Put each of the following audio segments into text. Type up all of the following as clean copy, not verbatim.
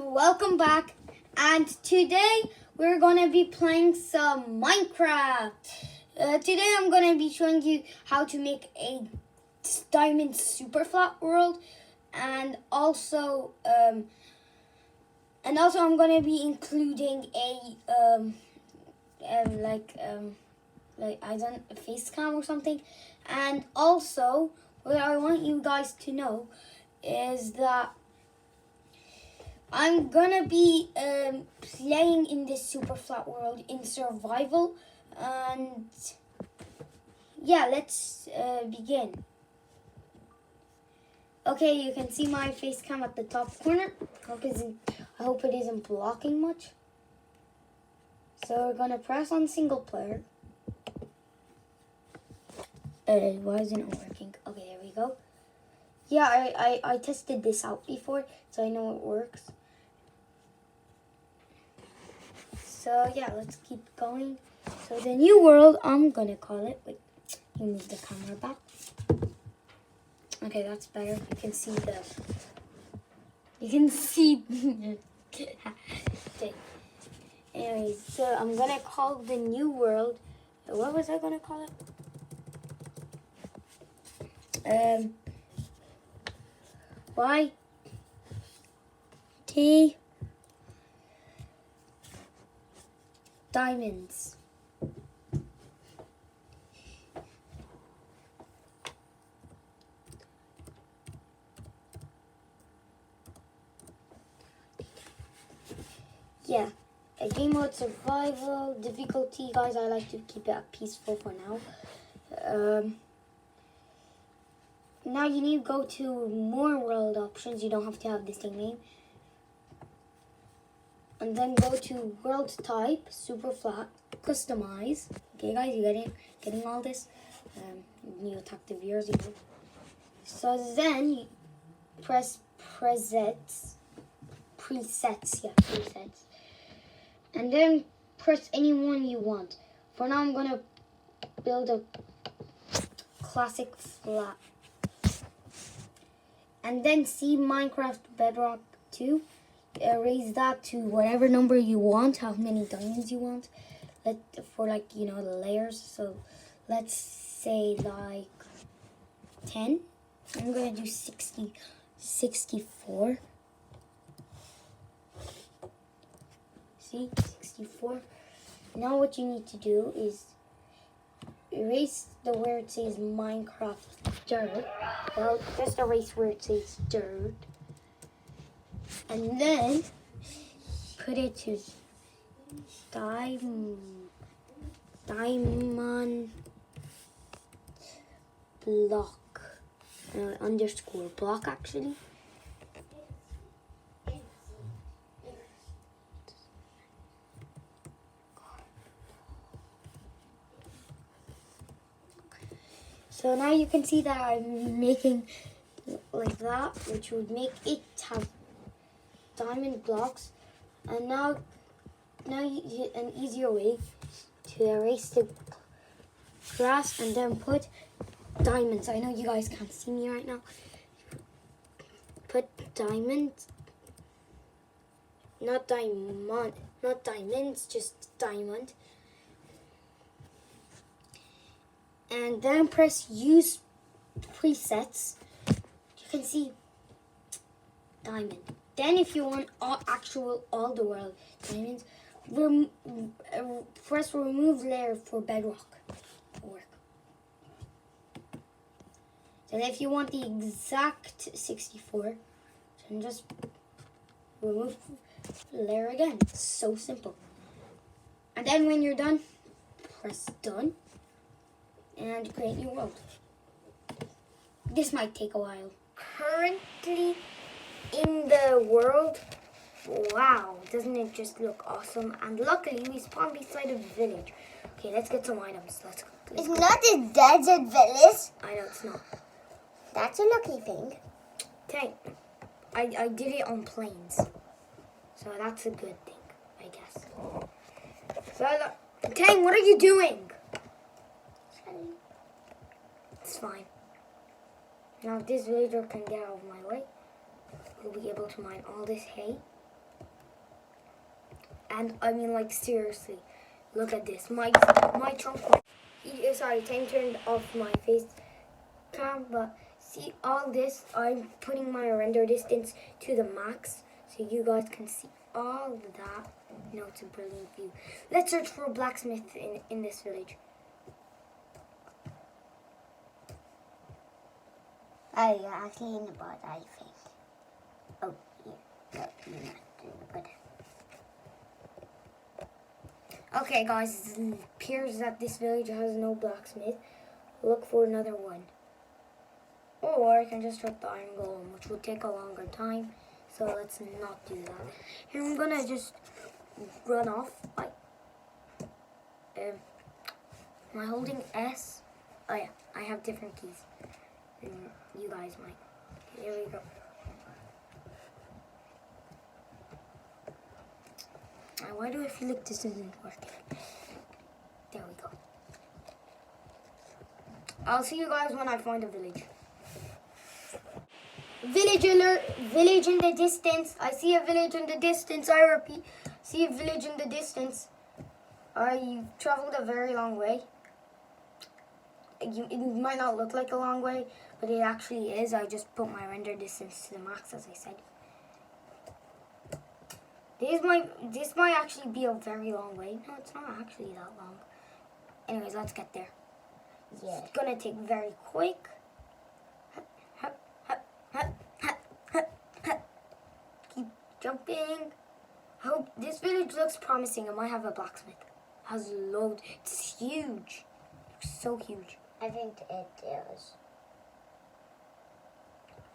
welcome back. And today we're gonna be playing some Minecraft. Today I'm gonna be showing you how to make a diamond super flat world, and also I'm gonna be including a face cam or something. And also, what I want you guys to know is that I'm gonna be playing in this super flat world in survival, and yeah, let's begin. Okay, you can see my face cam at the top corner. I hope it isn't blocking much. So we're gonna press on single player. Why isn't it working? Okay, there we go. Yeah, I tested this out before, so I know it works. So yeah, let's keep going. So the new world, I'm gonna call it. Wait, you move the camera back. Okay, that's better. You can see the. You can see. Okay. Anyways, so I'm gonna call the new world. What was I gonna call it? YT Diamonds. Yeah, a game mode survival difficulty, guys. I like to keep it peaceful for now. Now you need to go to more world options. You don't have to have the same name. And then go to world type, super flat, customize. Okay, guys, you getting all this? You attack the viewers. So then you press presets. And then press any one you want. For now, I'm gonna build a classic flat. And then see Minecraft Bedrock 2. Raise that to whatever number you want, how many diamonds you want. For the layers. So let's say like 10. I'm gonna do 64. See, 64. Now what you need to do is erase where it says Minecraft dirt. Well, just erase where it says dirt. And then put it to diamond block. Underscore block, actually. So now you can see that I'm making like that, which would make it have diamond blocks. And now an easier way to erase the grass and then put diamonds. I know you guys can't see me right now. Put diamonds, not diamonds, just diamond. And then press use presets. You can see diamond. Then if you want all the world diamonds, press remove layer for bedrock. Work. Then if you want the exact 64, then just remove layer again. It's so simple. And then when you're done, press done and create new world. This might take a while. Currently in the world, wow, doesn't it just look awesome? And luckily we spawned beside a village. Okay, let's get some items. Let's go. It's not a desert village. I know it's not. That's a lucky thing. Okay, I did it on planes, so that's a good thing, I guess. So, Tang, what are you doing? It's fine. Now, if this villager can get out of my way, we'll be able to mine all this hay. And I mean, like, seriously, look at this. My trunk. Sorry, time turned off my face cam, but see all this. I'm putting my render distance to the max, so you guys can see all of that. You know, it's a brilliant view. Let's search for a blacksmith in this village. Oh, you're actually in the bot, I think. Oh, yeah. No, you're not in the bot. Okay, guys, it appears that this village has no blacksmith. Look for another one. Or I can just start the iron golem, which will take a longer time. So let's not do that. Here I'm gonna just run off. Am I holding S? Oh yeah, I have different keys than you guys might. Okay, here we go. Why do I feel like this isn't working? There we go. I'll see you guys when I find a village. Village alert! Village in the distance. I see a village in the distance. I repeat, see a village in the distance. You've traveled a very long way. It might not look like a long way, but it actually is. I just put my render distance to the max, as I said. This might actually be a very long way. No, it's not actually that long. Anyways, let's get there. Yeah. It's gonna take very quick. Keep jumping. I hope this village looks promising. I might have a blacksmith. Has loads. It's huge. It's so huge. I think it is.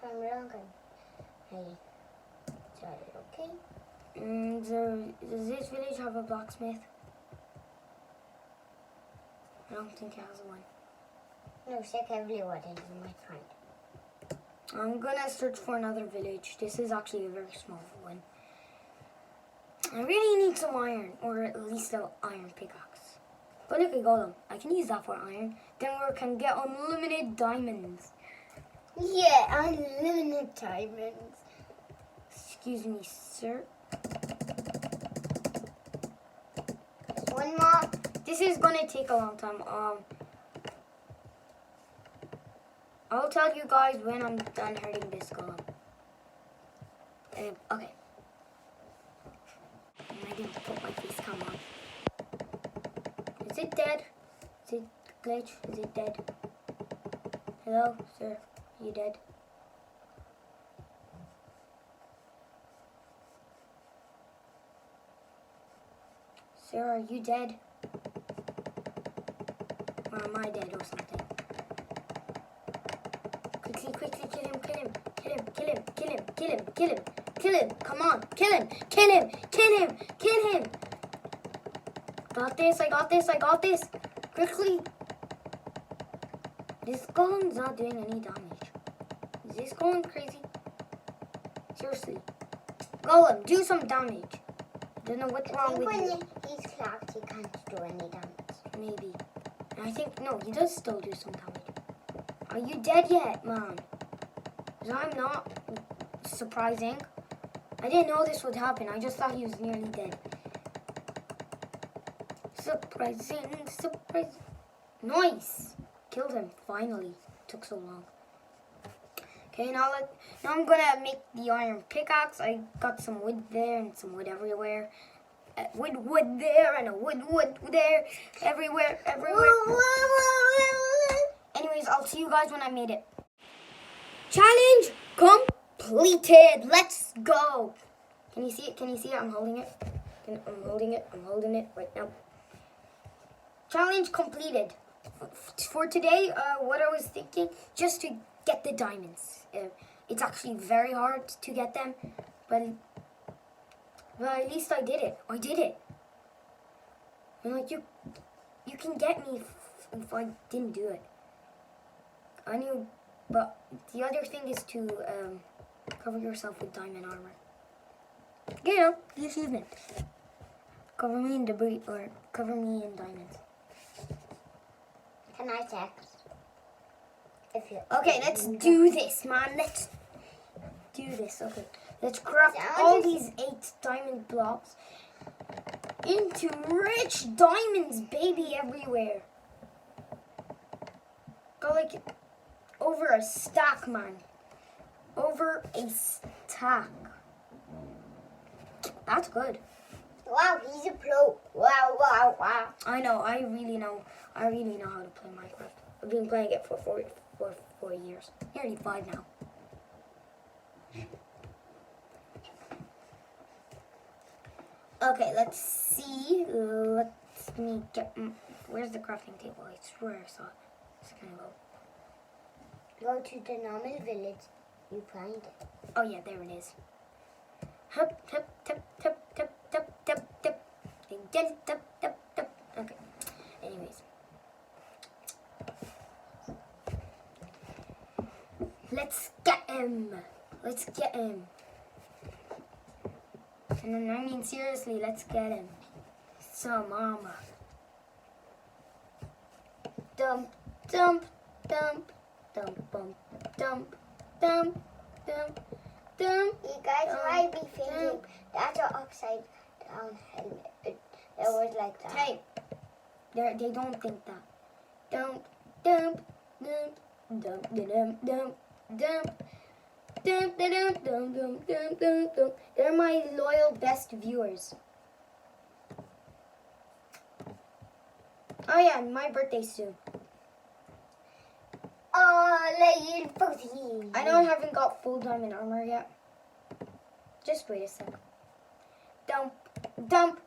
I'm wrong. Hey. Sorry, okay? Does this village have a blacksmith? I don't think it has one. No, check everywhere and you might find. I'm gonna search for another village. This is actually a very small one. I really need some iron, or at least an iron pickaxe. But look at golem. I can use that for iron. Then we can get unlimited diamonds. Yeah, unlimited diamonds. Excuse me, sir. One more. This is gonna take a long time. I'll tell you guys when I'm done hurting this golem. Okay. I didn't put my face cam on. Is it dead? Is it glitch? Is it dead? Hello, sir. Are you dead? Sir, are you dead? Or am I dead or something? Quickly, kill him. Come on, kill him. Got this, I got this. Quickly. This golem's not doing any damage. Is this golem crazy? Seriously. Golem, do some damage. I don't know what's wrong with you. When he's clocked, he can't do any damage. Maybe. And I think, no, he does still do some damage. Are you dead yet, man? Because I'm not. Surprising. I didn't know this would happen. I just thought he was nearly dead. Surprising. Nice. Killed him, finally. Took so long. Okay, now I'm gonna make the iron pickaxe. I got some wood there and some wood everywhere. Wood there and a wood there. Everywhere. Anyways, I'll see you guys when I made it. Challenge completed. Let's go. Can you see it? I'm holding it. I'm holding it right now. Challenge completed. For today, what I was thinking, just to get the diamonds. It's actually very hard to get them, but at least I did it. And like you can get me if I didn't do it. I knew, but the other thing is to cover yourself with diamond armor. You know, the achievement. Cover me in debris or cover me in diamonds. Can I text? Okay, let's do this, man. Let's do this. Okay, let's craft all these 8 diamond blocks, into rich diamonds, baby, everywhere. Got like over a stack, man. Over a stack. That's good. Wow, he's a pro. Wow, wow, wow. I know. I really know how to play Minecraft. I've been playing it for 4 years. Nearly 5 now. Okay, let's see. Let me get. Where's the crafting table? I swear I saw it. It's gonna go. Go to the normal village. You find it. Oh yeah, there it is. Hup, hup, tup, tup, tup, tup, tup, tup. Get it, tup, tup, tup. Okay. Anyways. Let's get him. Let's get him. And then, I mean, seriously, let's get him. Some mama. Dump, dump, dump, dump, bump, dump, dump, dump, dump. You guys might be thinking that's an upside down helmet. It was like that. Hey, they don't think that. Dump, dump, dump, dump, dump, dump, dump. Dum, dum, dum, dum, dum, dum, dum, dum. They're my loyal best viewers. Oh yeah, and my birthday's soon. Oh, little pussy. I know I haven't got full diamond armor yet. Just wait a sec. Dump, dump,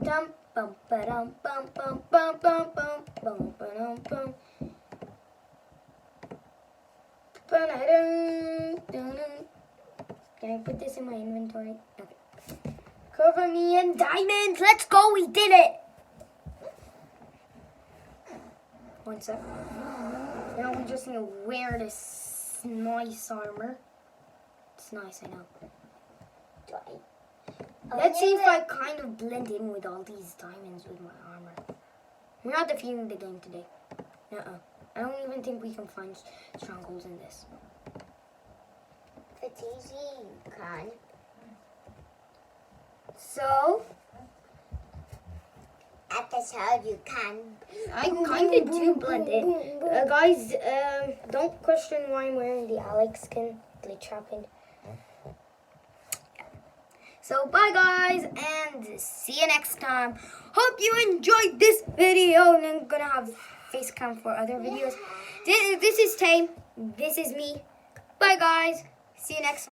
dump, bum, ba-dum, bum, bum, bum, bum, bum, bum, ba-dum, bum. Can I put this in my inventory? Okay. Cover me in diamonds. Let's go. We did it. One sec. Now we just need to wear this nice armor. It's nice, I know. Let's see if I kind of blend in with all these diamonds with my armor. We're not defeating the game today. Uh-uh. I don't even think we can find strongholds in this. If it's easy, you can. So, At the start, you can. I kind of do blend in. Guys, don't question why I'm wearing the Alex skin. Glitch happened. So, bye guys, and see you next time. Hope you enjoyed this video, and I'm gonna have face cam for other videos. This is Tame. This is me. Bye guys. See you next time.